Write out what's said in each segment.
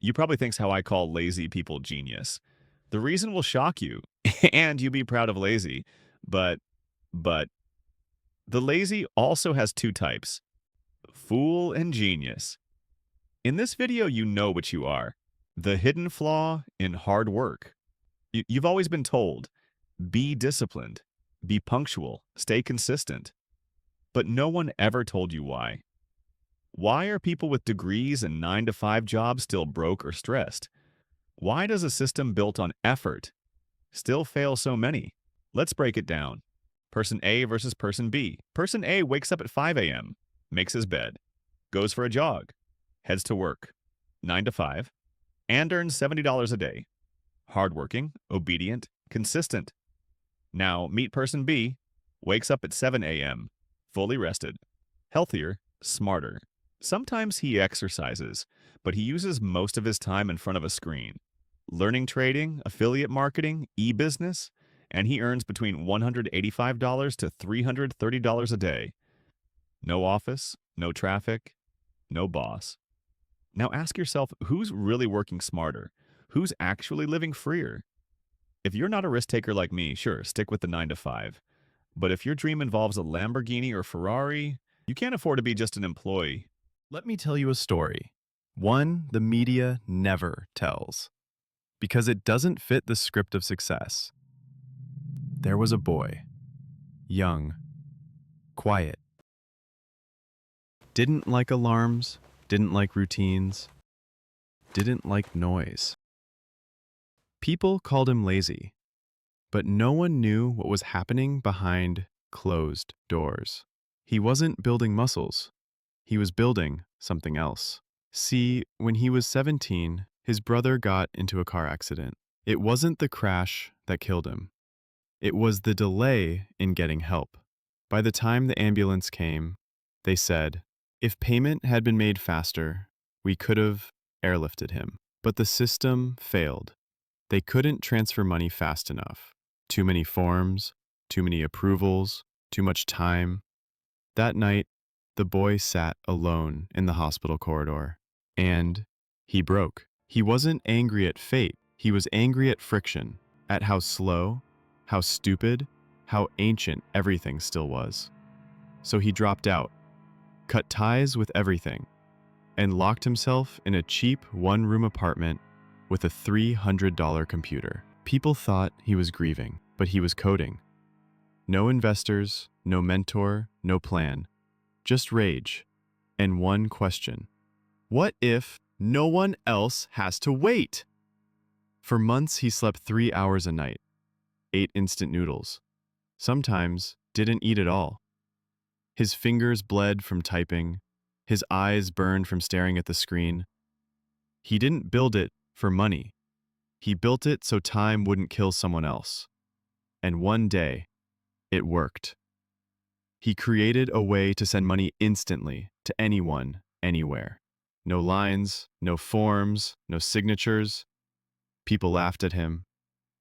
You probably thinks how I call lazy people genius. The reason will shock you, and you be proud of lazy. But, but, the lazy also has two types, fool and genius. In this video, you know what you are. The hidden flaw in hard work. You've always been told, be disciplined, be punctual, stay consistent. But no one ever told you why. Why are people with degrees and 9-to-5 jobs still broke or stressed? Why does a system built on effort still fail so many? Let's break it down. Person A versus person B. Person A wakes up at 5 a.m., makes his bed, goes for a jog, heads to work, 9 to 5, and earns $70 a day. Hardworking, obedient, consistent. Now, meet person B, wakes up at 7 a.m., fully rested, healthier, smarter. Sometimes he exercises, but he uses most of his time in front of a screen. Learning trading, affiliate marketing, e-business, and he earns between $185 to $330 a day. No office, no traffic, no boss. Now ask yourself, who's really working smarter? Who's actually living freer? If you're not a risk taker like me, sure, stick with the 9 to 5. But if your dream involves a Lamborghini or Ferrari, you can't afford to be just an employee. Let me tell you a story. One the media never tells. Because it doesn't fit the script of success. There was a boy. Young. Quiet. Didn't like alarms. Didn't like routines. Didn't like noise. People called him lazy. But no one knew what was happening behind closed doors. He wasn't building muscles. He was building something else. See, when he was 17, his brother got into a car accident. It wasn't the crash that killed him. It was the delay in getting help. By the time the ambulance came, they said, if payment had been made faster, we could have airlifted him. But the system failed. They couldn't transfer money fast enough. Too many forms, too many approvals, too much time. That night, the boy sat alone in the hospital corridor, and he broke. He wasn't angry at fate. He was angry at friction, at how slow, how stupid, how ancient everything still was. So he dropped out, cut ties with everything, and locked himself in a cheap one-room apartment with a $300 computer. People thought he was grieving, but he was coding. No investors, no mentor, no plan. Just rage, and one question. What if no one else has to wait? For months, he slept 3 hours a night, ate instant noodles. Sometimes didn't eat at all. His fingers bled from typing. His eyes burned from staring at the screen. He didn't build it for money. He built it so time wouldn't kill someone else. And one day, it worked. He created a way to send money instantly to anyone, anywhere. No lines, no forms, no signatures. People laughed at him.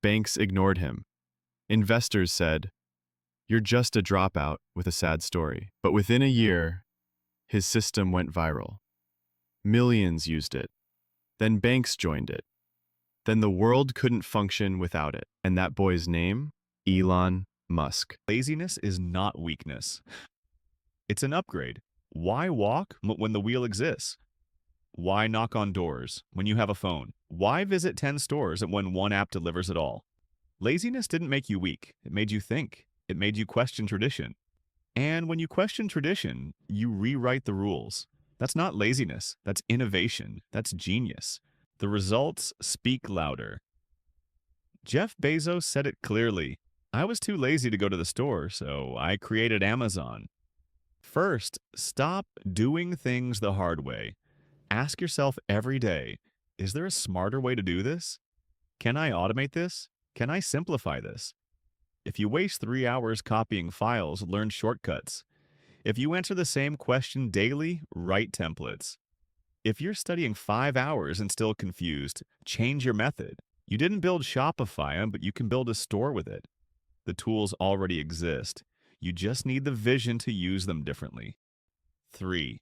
Banks ignored him. Investors said, "You're just a dropout with a sad story." But within a year, his system went viral. Millions used it. Then banks joined it. Then the world couldn't function without it. And that boy's name? Elon Musk. Laziness is not weakness. It's an upgrade. Why walk when the wheel exists? Why knock on doors when you have a phone? Why visit 10 stores when one app delivers it all? Laziness didn't make you weak. It made you think. It made you question tradition. And when you question tradition, you rewrite the rules. That's not laziness. That's innovation. That's genius. The results speak louder. Jeff Bezos said it clearly. I was too lazy to go to the store, so I created Amazon. First, stop doing things the hard way. Ask yourself every day, is there a smarter way to do this? Can I automate this? Can I simplify this? If you waste 3 hours copying files, learn shortcuts. If you answer the same question daily, write templates. If you're studying 5 hours and still confused, change your method. You didn't build Shopify, but you can build a store with it. The tools already exist. You just need the vision to use them differently. 3.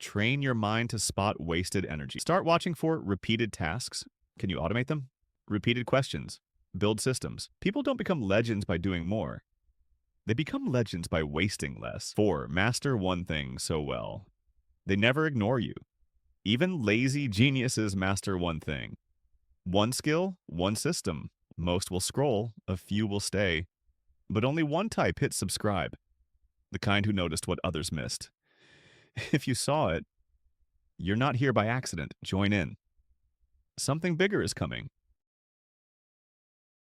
Train your mind to spot wasted energy. Start watching for repeated tasks. Can you automate them? Repeated questions. Build systems. People don't become legends by doing more. They become legends by wasting less. 4. Master one thing so well. They never ignore you. Even lazy geniuses master one thing. One skill, one system. Most will scroll, a few will stay. But only one type hits subscribe. The kind who noticed what others missed. If you saw it, you're not here by accident. Join in. Something bigger is coming.